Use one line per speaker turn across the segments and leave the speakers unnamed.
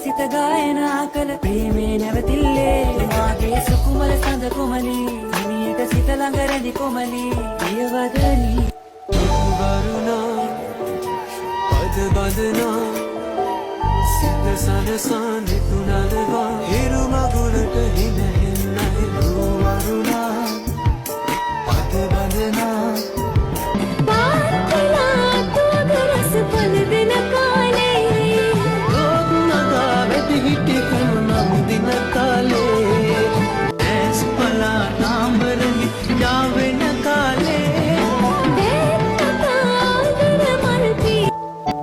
සිත ගායනා කළ ප්‍රේමේ නැවතිල්ලේ මාගේ සුකුමල සඳ කොමලි මිනියට සිත ළඟ රැඳි කොමලි පියවදනි වරුණා පද බඳනා සිත සනසා නිතුනදවා හිරු මගුලට හිනහෙන්නයි වරුණා පද බඳනා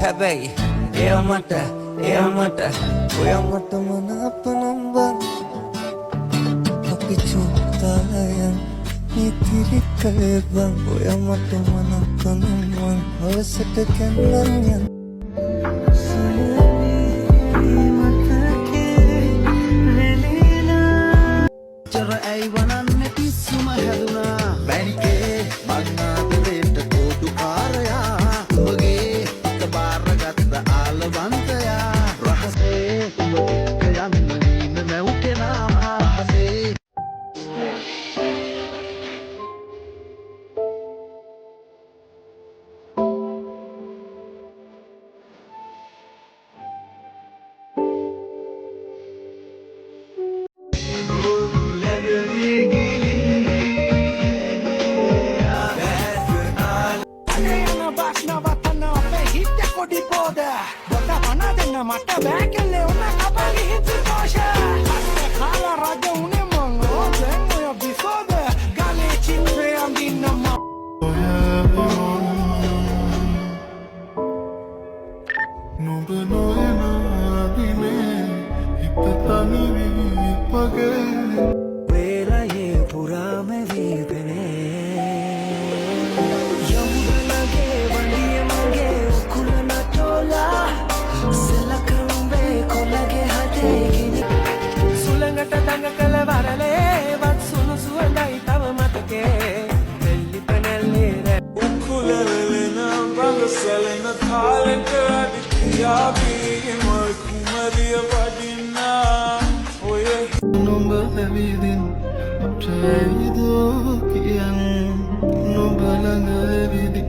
හැබැයි එයාමට ඔයාමට මනාප නම්බන් අපි චුත්තාලයන් ඉතිරි කළේ බං ඔයාමට මනාප නම්බන් හවසට කැන්නන් යන් චර ඇයි වනන්න පිස්සුම හැදුනා බැනිකේ මන්නාදලේට කෝටු කාරයා උඹගේ බාරගත්ත ආලවන්තයා රහසේ උඹ යන්න නීන නැවුටෙනා මහසේ
මට බෑකල්ලේ ඔන්න කපලි හිතු දෝෂ කාලා රජ උනේ මං දැන් ඔය බිසෝද ගලේ චින්ද්‍රේ අඳින්න මම නුඹ නොයනා දිනේ හිත තනි වී පගේ
වේලයේ පුරාම වීපනේ යමුනගේ වண்டிය මගේ උකුල නටෝලා සලකරුඹේ කොළගේ හදේගෙන සුළඟට දඟ කළ වරලේ වත් සුණු සුවඳයි තව මතකේ දෙල්ලි පනැල්ලේ
උකුලවෙලෙන රඟ සැලෙන කාලෙට අදිතියාබී මල් කුමරිය වඩින්නා ඔය
නුඹ ඇවිදින් අපට ඇවිදෝ කියන් නුඹ ළඟ ඇවිදි